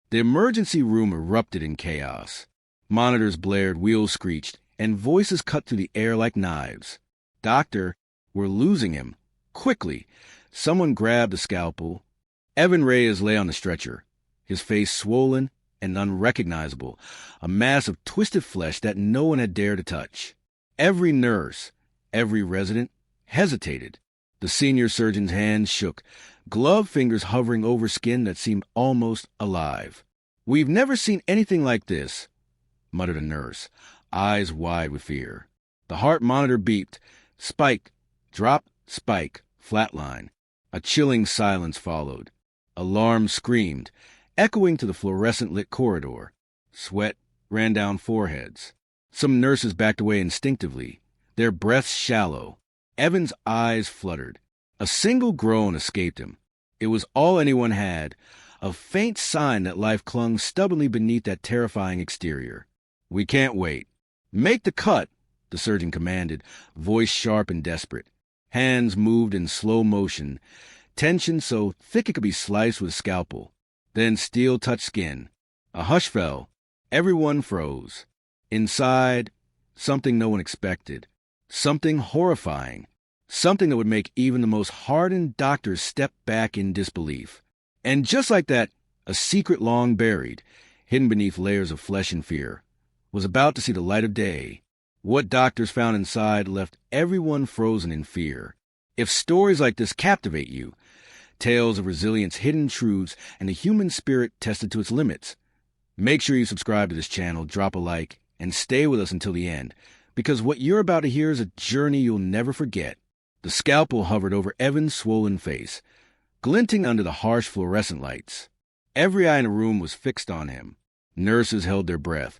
The emergency room erupted in chaos. Monitors blared, wheels screeched, and voices cut through the air like knives. "Doctor, we're losing him. Quickly!" Someone grabbed the scalpel. Evan Reyes lay on the stretcher, his face swollen and unrecognizable, a mass of twisted flesh that no one had dared to touch. Every nurse, every resident, hesitated. The senior surgeon's hands shook, gloved fingers hovering over skin that seemed almost alive. "We've never seen anything like this," muttered a nurse, eyes wide with fear. The heart monitor beeped. Spike, drop, spike, flatline. A chilling silence followed. Alarm screamed, echoing to the fluorescent-lit corridor. Sweat ran down foreheads. Some nurses backed away instinctively, their breaths shallow. Evan's eyes fluttered. A single groan escaped him. It was all anyone had, a faint sign that life clung stubbornly beneath that terrifying exterior. "We can't wait." "Make the cut," the surgeon commanded, voice sharp and desperate. Hands moved in slow motion, tension so thick it could be sliced with a scalpel. Then steel touched skin. A hush fell. Everyone froze. Inside, something no one expected. Something horrifying. Something that would make even the most hardened doctors step back in disbelief. And just like that, a secret long buried, hidden beneath layers of flesh and fear, was about to see the light of day. What doctors found inside left everyone frozen in fear. If stories like this captivate you, tales of resilience, hidden truths, and the human spirit tested to its limits, make sure you subscribe to this channel, drop a like, and stay with us until the end, because what you're about to hear is a journey you'll never forget. The scalpel hovered over Evan's swollen face, glinting under the harsh fluorescent lights. Every eye in the room was fixed on him. Nurses held their breath,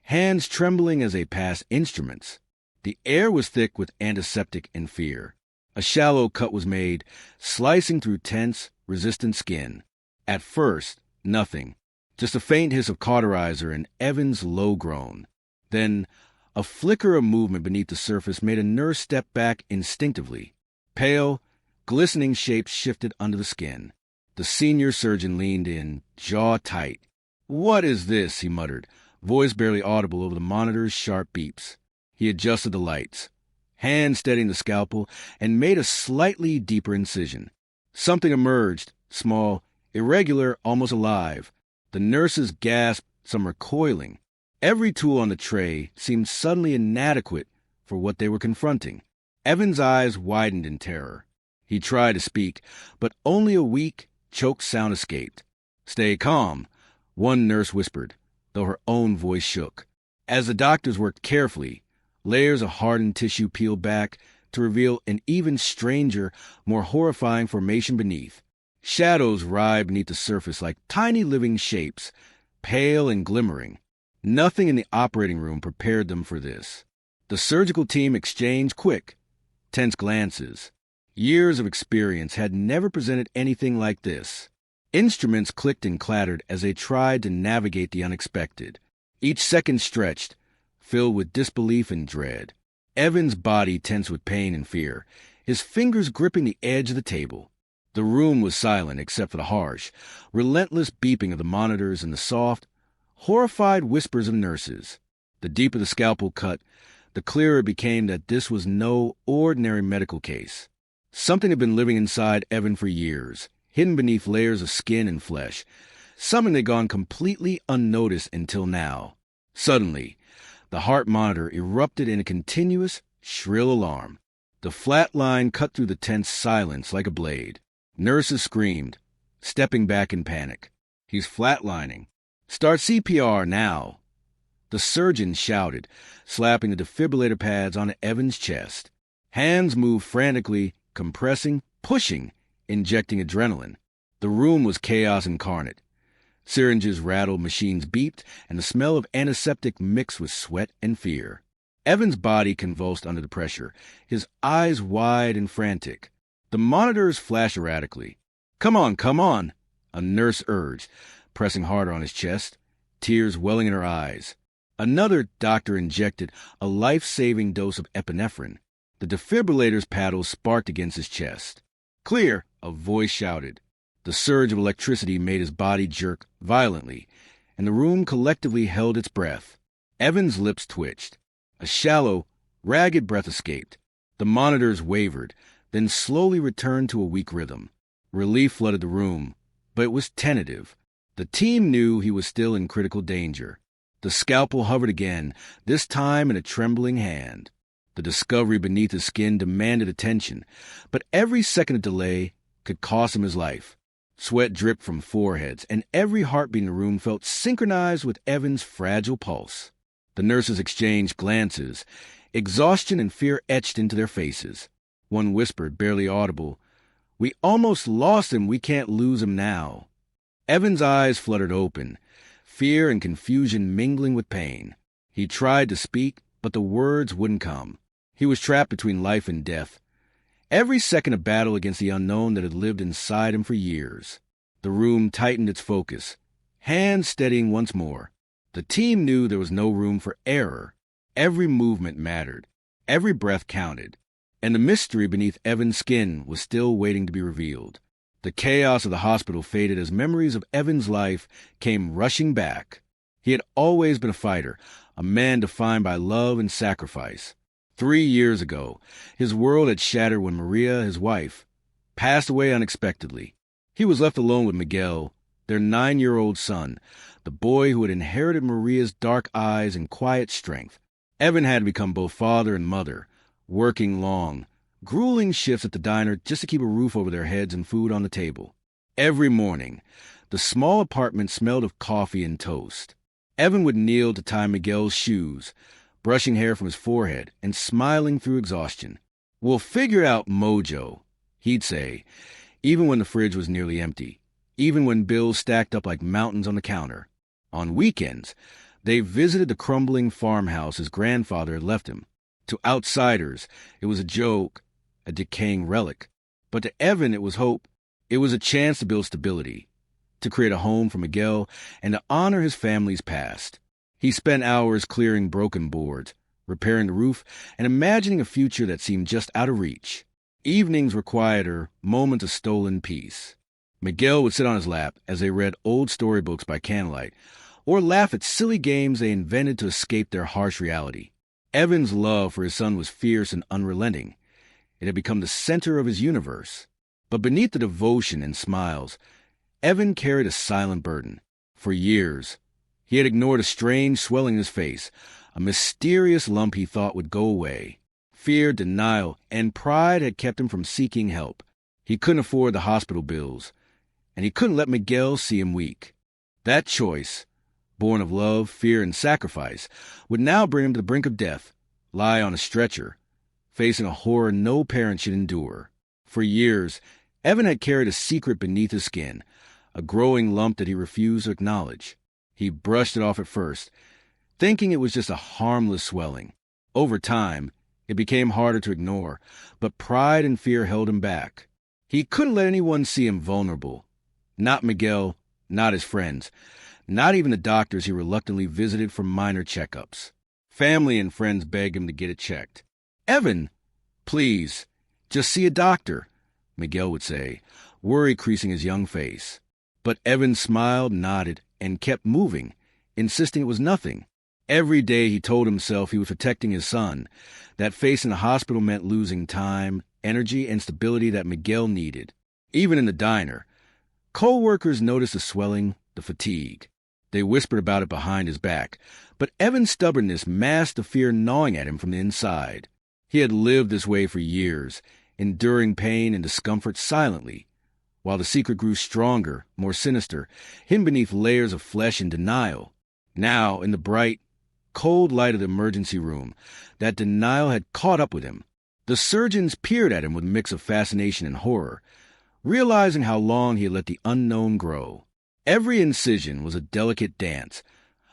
hands trembling as they passed instruments. The air was thick with antiseptic and fear. A shallow cut was made, slicing through tense, resistant skin. At first, nothing. Just a faint hiss of cauterizer and Evan's low groan. Then, a flicker of movement beneath the surface made a nurse step back instinctively. Pale, glistening shapes shifted under the skin. The senior surgeon leaned in, jaw tight. "What is this?" he muttered, voice barely audible over the monitor's sharp beeps. He adjusted the lights, hand steadying the scalpel, and made a slightly deeper incision. Something emerged, small, irregular, almost alive. The nurses gasped, some recoiling. Every tool on the tray seemed suddenly inadequate for what they were confronting. Evan's eyes widened in terror. He tried to speak, but only a weak, choked sound escaped. "Stay calm," one nurse whispered, though her own voice shook. As the doctors worked carefully, layers of hardened tissue peeled back to reveal an even stranger, more horrifying formation beneath. Shadows writhed beneath the surface like tiny living shapes, pale and glimmering. Nothing in the operating room prepared them for this. The surgical team exchanged quick, tense glances. Years of experience had never presented anything like this. Instruments clicked and clattered as they tried to navigate the unexpected. Each second stretched, filled with disbelief and dread. Evan's body tensed with pain and fear, his fingers gripping the edge of the table. The room was silent except for the harsh, relentless beeping of the monitors and the soft, horrified whispers of nurses. The deeper the scalpel cut, the clearer it became that this was no ordinary medical case. Something had been living inside Evan for years, hidden beneath layers of skin and flesh. Something had gone completely unnoticed until now. Suddenly, the heart monitor erupted in a continuous, shrill alarm. The flat line cut through the tense silence like a blade. Nurses screamed, stepping back in panic. "He's flatlining. Start CPR now." The surgeon shouted, slapping the defibrillator pads onto Evan's chest. Hands moved frantically, compressing, pushing, injecting adrenaline. The room was chaos incarnate. Syringes rattled, machines beeped, and the smell of antiseptic mixed with sweat and fear. Evan's body convulsed under the pressure, his eyes wide and frantic. The monitors flashed erratically. Come on," a nurse urged, pressing harder on his chest, tears welling in her eyes. Another doctor injected a life-saving dose of epinephrine. The defibrillator's paddles sparked against his chest. "Clear," a voice shouted. The The surge of electricity made his body jerk violently, and the room collectively held its breath. Evan's lips twitched. A shallow, ragged breath escaped. The monitors wavered, then slowly returned to a weak rhythm. Relief flooded the room, but it was tentative. The team knew he was still in critical danger. The scalpel hovered again, this time in a trembling hand. The discovery beneath his skin demanded attention, but every second of delay could cost him his life. Sweat dripped from foreheads, and every heartbeat in the room felt synchronized with Evan's fragile pulse. The nurses exchanged glances. Exhaustion and fear etched into their faces. One whispered, barely audible, "We almost lost him. We can't lose him now." Evan's eyes fluttered open, fear and confusion mingling with pain. He tried to speak, but the words wouldn't come. He was trapped between life and death. Every second a battle against the unknown that had lived inside him for years. The room tightened its focus, hands steadying once more. The team knew there was no room for error. Every movement mattered. Every breath counted. And the mystery beneath Evan's skin was still waiting to be revealed. The chaos of the hospital faded as memories of Evan's life came rushing back. He had always been a fighter, a man defined by love and sacrifice. 3 years ago, his world had shattered when Maria, his wife, passed away unexpectedly. He was left alone with Miguel, their 9-year-old son, the boy who had inherited Maria's dark eyes and quiet strength. Evan had become both father and mother, working long, grueling shifts at the diner just to keep a roof over their heads and food on the table. Every morning, the small apartment smelled of coffee and toast. Evan would kneel to tie Miguel's shoes, brushing hair from his forehead and smiling through exhaustion. "We'll figure out Mojo," he'd say, even when the fridge was nearly empty, even when bills stacked up like mountains on the counter. On weekends, they visited the crumbling farmhouse his grandfather had left him. To outsiders, it was a joke, a decaying relic. But to Evan, it was hope. It was a chance to build stability, to create a home for Miguel, and to honor his family's past. He spent hours clearing broken boards, repairing the roof, and imagining a future that seemed just out of reach. Evenings were quieter, moments of stolen peace. Miguel would sit on his lap as they read old storybooks by candlelight, or laugh at silly games they invented to escape their harsh reality. Evan's love for his son was fierce and unrelenting. It had become the center of his universe. But beneath the devotion and smiles, Evan carried a silent burden. For years, he had ignored a strange swelling in his face, a mysterious lump he thought would go away. Fear, denial, and pride had kept him from seeking help. He couldn't afford the hospital bills, and he couldn't let Miguel see him weak. That choice, born of love, fear, and sacrifice, would now bring him to the brink of death, lie on a stretcher, facing a horror no parent should endure. For years, Evan had carried a secret beneath his skin, a growing lump that he refused to acknowledge. He brushed it off at first, thinking it was just a harmless swelling. Over time, it became harder to ignore, but pride and fear held him back. He couldn't let anyone see him vulnerable. Not Miguel, not his friends, not even the doctors he reluctantly visited for minor checkups. Family and friends begged him to get it checked. "Evan, please, just see a doctor," Miguel would say, worry creasing his young face. But Evan smiled, nodded, and kept moving, insisting it was nothing. Every day he told himself he was protecting his son, that facing the hospital meant losing time, energy, and stability that Miguel needed. Even in the diner, co-workers noticed the swelling, the fatigue. They whispered about it behind his back, but Evan's stubbornness masked the fear gnawing at him from the inside. He had lived this way for years, enduring pain and discomfort silently, while the secret grew stronger, more sinister, hidden beneath layers of flesh and denial. Now, in the bright, cold light of the emergency room, that denial had caught up with him. The surgeons peered at him with a mix of fascination and horror, realizing how long he had let the unknown grow. Every incision was a delicate dance,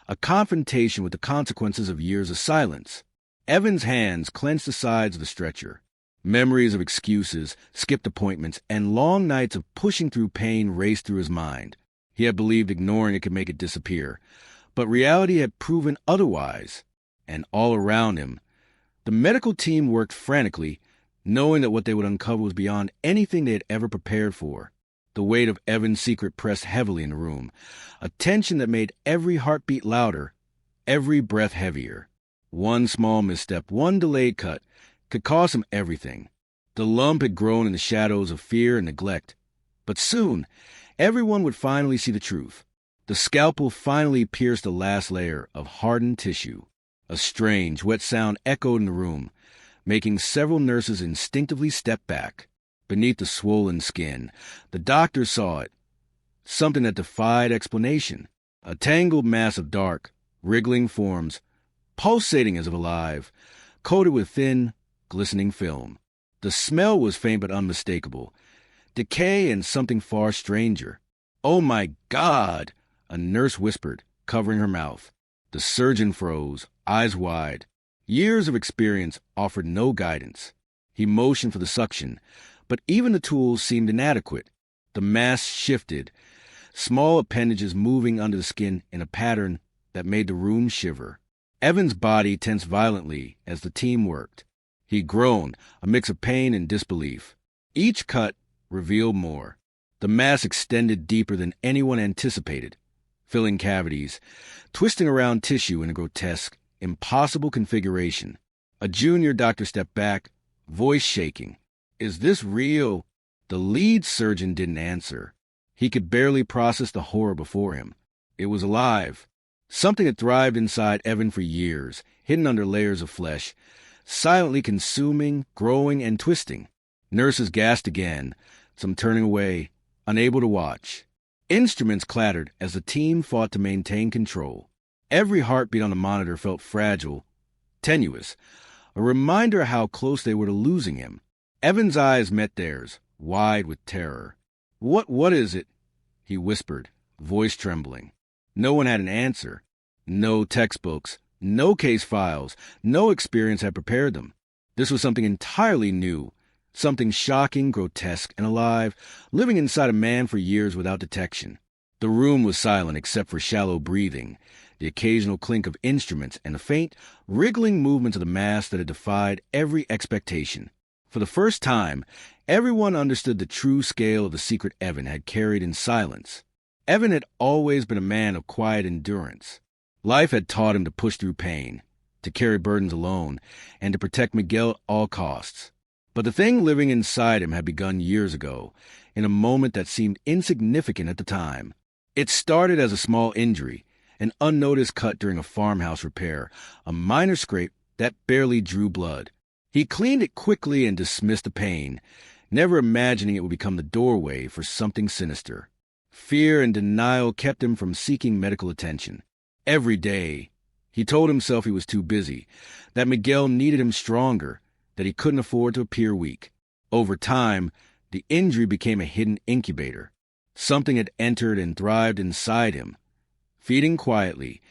a confrontation with the consequences of years of silence. Evan's hands clenched the sides of the stretcher. Memories of excuses, skipped appointments, and long nights of pushing through pain raced through his mind. He had believed ignoring it could make it disappear, but reality had proven otherwise. And all around him, the medical team worked frantically, knowing that what they would uncover was beyond anything they had ever prepared for. The weight of Evan's secret pressed heavily in the room, a tension that made every heartbeat louder, every breath heavier. One small misstep, one delayed cut, could cost him everything. The lump had grown in the shadows of fear and neglect. But soon, everyone would finally see the truth. The scalpel finally pierced the last layer of hardened tissue. A strange, wet sound echoed in the room, making several nurses instinctively step back. Beneath the swollen skin, the doctor saw it. Something that defied explanation. A tangled mass of dark, wriggling forms, pulsating as if alive, coated with thin, glistening film. The smell was faint but unmistakable. Decay and something far stranger. "Oh my God!" a nurse whispered, covering her mouth. The surgeon froze, eyes wide. Years of experience offered no guidance. He motioned for the suction, but even the tools seemed inadequate. The mass shifted, small appendages moving under the skin in a pattern that made the room shiver. Evan's body tensed violently as the team worked. He groaned, a mix of pain and disbelief. Each cut revealed more. The mass extended deeper than anyone anticipated, filling cavities, twisting around tissue in a grotesque, impossible configuration. A junior doctor stepped back, voice shaking. "Is this real?" The lead surgeon didn't answer. He could barely process the horror before him. It was alive. Something had thrived inside Evan for years, hidden under layers of flesh, silently consuming, growing, and twisting. Nurses gasped again, some turning away, unable to watch. Instruments clattered as the team fought to maintain control. Every heartbeat on the monitor felt fragile, tenuous, a reminder of how close they were to losing him. Evan's eyes met theirs, wide with terror. What is it?" he whispered, voice trembling. No one had an answer. No textbooks, no case files, no experience had prepared them. This was something entirely new, something shocking, grotesque, and alive, living inside a man for years without detection. The room was silent except for shallow breathing, the occasional clink of instruments, and the faint, wriggling movements of the mass that had defied every expectation. For the first time, everyone understood the true scale of the secret Evan had carried in silence. Evan had always been a man of quiet endurance. Life had taught him to push through pain, to carry burdens alone, and to protect Miguel at all costs. But the thing living inside him had begun years ago, in a moment that seemed insignificant at the time. It started as a small injury, an unnoticed cut during a farmhouse repair, a minor scrape that barely drew blood. He cleaned it quickly and dismissed the pain, never imagining it would become the doorway for something sinister. Fear and denial kept him from seeking medical attention. Every day, he told himself he was too busy, that Miguel needed him stronger, that he couldn't afford to appear weak. Over time, the injury became a hidden incubator. Something had entered and thrived inside him, feeding quietly,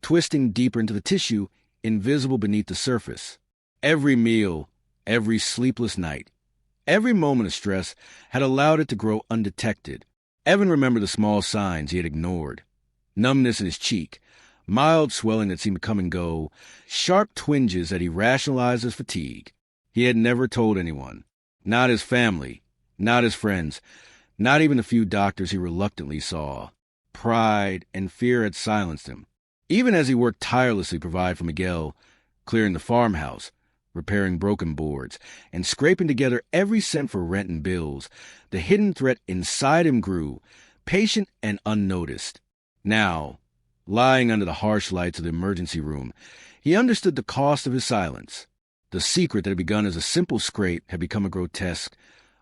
twisting deeper into the tissue, invisible beneath the surface. Every meal, every sleepless night, every moment of stress had allowed it to grow undetected. Evan remembered the small signs he had ignored. Numbness in his cheek, mild swelling that seemed to come and go, sharp twinges that he rationalized as fatigue. He had never told anyone, not his family, not his friends, not even the few doctors he reluctantly saw. Pride and fear had silenced him. Even as he worked tirelessly to provide for Miguel, clearing the farmhouse, repairing broken boards, and scraping together every cent for rent and bills, the hidden threat inside him grew, patient and unnoticed. Now, lying under the harsh lights of the emergency room, he understood the cost of his silence. The secret that had begun as a simple scrape had become a grotesque,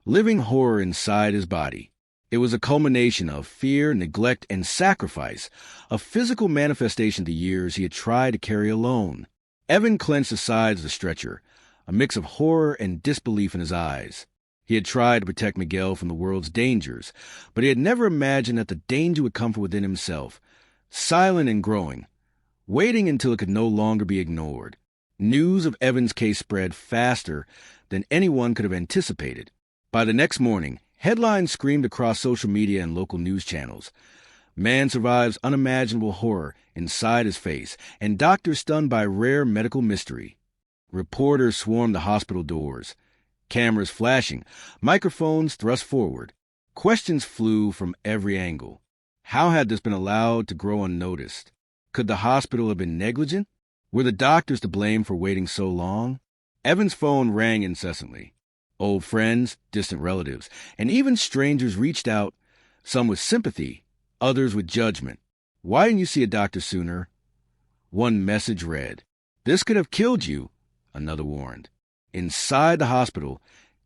living horror inside his body. It was a culmination of fear, neglect, and sacrifice, a physical manifestation of the years he had tried to carry alone. Evan clenched the sides of the stretcher, a mix of horror and disbelief in his eyes. He had tried to protect Miguel from the world's dangers, but he had never imagined that the danger would come from within himself, silent and growing, waiting until it could no longer be ignored. News of Evan's case spread faster than anyone could have anticipated. By the next morning, headlines screamed across social media and local news channels. Man survives unimaginable horror inside his face, and doctors stunned by rare medical mystery. Reporters swarmed the hospital doors, cameras flashing, microphones thrust forward. Questions flew from every angle. How had this been allowed to grow unnoticed? Could the hospital have been negligent? Were the doctors to blame for waiting so long? Evan's phone rang incessantly. Old friends, distant relatives, and even strangers reached out, some with sympathy, others with judgment. Why didn't you see a doctor sooner? One message read, "This could have killed you," another warned. Inside the hospital,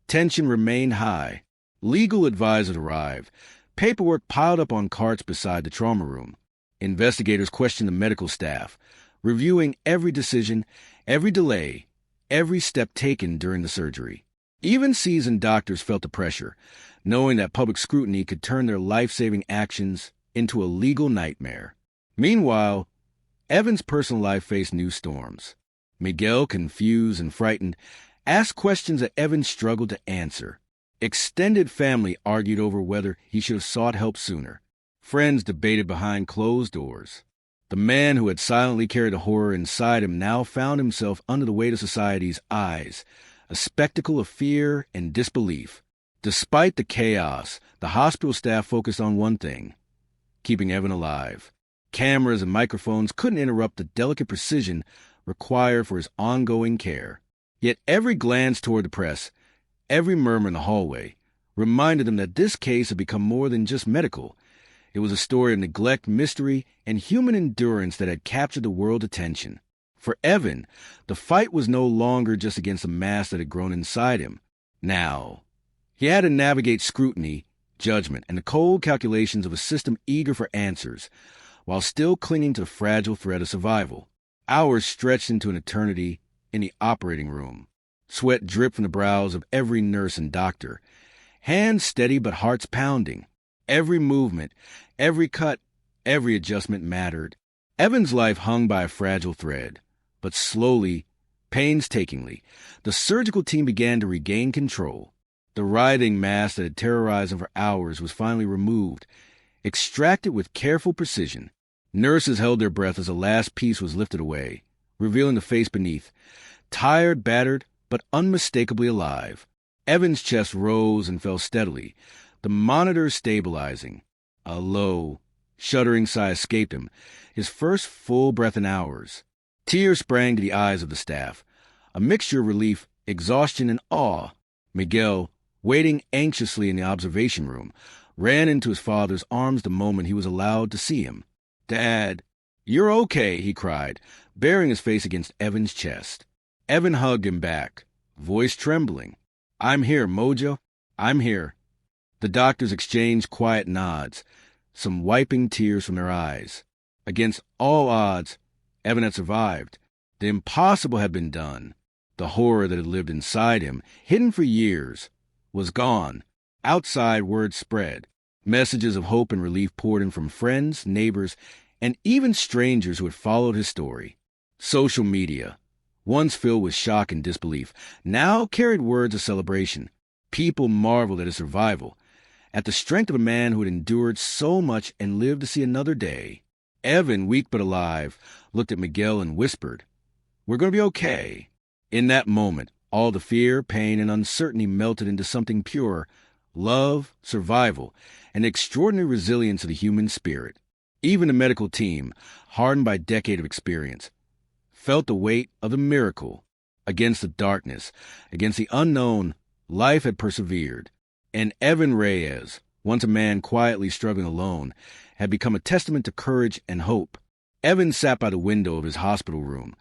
tension remained high. Legal advisors arrived. Paperwork piled up on carts beside the trauma room. Investigators questioned the medical staff, reviewing every decision, every delay, every step taken during the surgery. Even seasoned doctors felt the pressure, knowing that public scrutiny could turn their life-saving actions into a legal nightmare. Meanwhile, Evan's personal life faced new storms. Miguel, confused and frightened, asked questions that Evan struggled to answer. Extended family argued over whether he should have sought help sooner. Friends debated behind closed doors. The man who had silently carried the horror inside him now found himself under the weight of society's eyes, a spectacle of fear and disbelief. Despite the chaos, the hospital staff focused on one thing: keeping Evan alive. Cameras and microphones couldn't interrupt the delicate precision required for his ongoing care. Yet every glance toward the press, every murmur in the hallway, reminded them that this case had become more than just medical. It was a story of neglect, mystery, and human endurance that had captured the world's attention. For Evan, the fight was no longer just against the mass that had grown inside him. Now, he had to navigate scrutiny, judgment, and the cold calculations of a system eager for answers, while still clinging to the fragile thread of survival. Hours stretched into an eternity in the operating room. Sweat dripped from the brows of every nurse and doctor. Hands steady but hearts pounding. Every movement, every cut, every adjustment mattered. Evan's life hung by a fragile thread. But slowly, painstakingly, the surgical team began to regain control. The writhing mass that had terrorized them for hours was finally removed, extracted with careful precision. Nurses held their breath as the last piece was lifted away, revealing the face beneath, tired, battered, but unmistakably alive. Evan's chest rose and fell steadily, the monitor stabilizing. A low, shuddering sigh escaped him, his first full breath in hours. Tears sprang to the eyes of the staff, a mixture of relief, exhaustion, and awe. Miguel, waiting anxiously in the observation room, ran into his father's arms the moment he was allowed to see him. "Dad, you're okay," he cried, burying his face against Evan's chest. Evan hugged him back, voice trembling. "I'm here, Mojo. I'm here." The doctors exchanged quiet nods, some wiping tears from their eyes. Against all odds, Evan had survived. The impossible had been done. The horror that had lived inside him, hidden for years, was gone. Outside, word spread. Messages of hope and relief poured in from friends, neighbors, and even strangers who had followed his story. Social media, once filled with shock and disbelief, now carried words of celebration. People marveled at his survival, at the strength of a man who had endured so much and lived to see another day. Evan, weak but alive, looked at Miguel and whispered, "We're going to be okay." In that moment, all the fear, pain, and uncertainty melted into something pure: love, survival, and extraordinary resilience of the human spirit. Even the medical team, hardened by a decade of experience, felt the weight of the miracle. Against the darkness, against the unknown, life had persevered. And Evan Reyes, once a man quietly struggling alone, had become a testament to courage and hope. Evan sat by the window of his hospital room,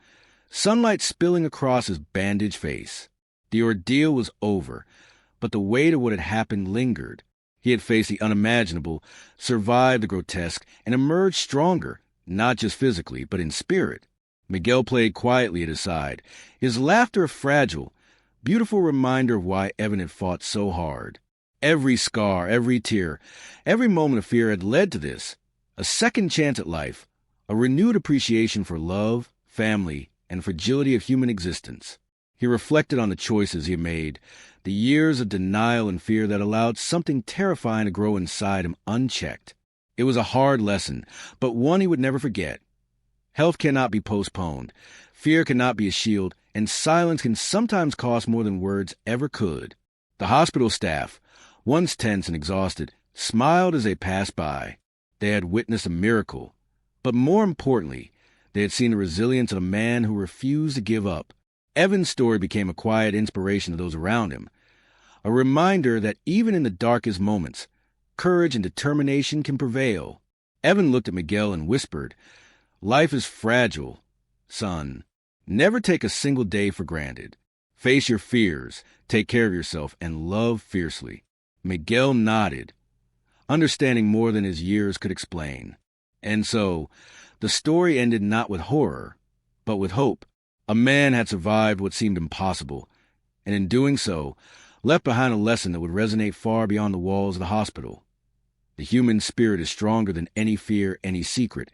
sunlight spilling across his bandaged face. The ordeal was over, but the weight of what had happened lingered. He had faced the unimaginable, survived the grotesque, and emerged stronger, not just physically, but in spirit. Miguel played quietly at his side, his laughter a fragile, beautiful reminder of why Evan had fought so hard. Every scar, every tear, every moment of fear had led to this: a second chance at life, a renewed appreciation for love, family, and fragility of human existence. He reflected on the choices he had made, the years of denial and fear that allowed something terrifying to grow inside him unchecked. It was a hard lesson, but one he would never forget. Health cannot be postponed, fear cannot be a shield, and silence can sometimes cost more than words ever could. The hospital staff, once tense and exhausted, smiled as they passed by. They had witnessed a miracle, but more importantly, they had seen the resilience of a man who refused to give up. Evan's story became a quiet inspiration to those around him, a reminder that even in the darkest moments, courage and determination can prevail. Evan looked at Miguel and whispered, "Life is fragile, son. Never take a single day for granted. Face your fears, take care of yourself, and love fiercely." Miguel nodded, understanding more than his years could explain. And so, the story ended not with horror, but with hope. A man had survived what seemed impossible, and in doing so, left behind a lesson that would resonate far beyond the walls of the hospital. The human spirit is stronger than any fear, any secret,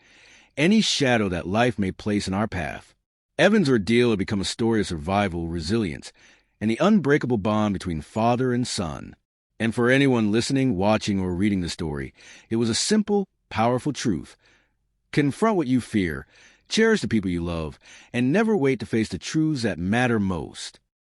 any shadow that life may place in our path. Evan's ordeal had become a story of survival, resilience, and the unbreakable bond between father and son. And for anyone listening, watching, or reading the story, it was a simple, powerful truth. Confront what you fear, cherish the people you love, and never wait to face the truths that matter most.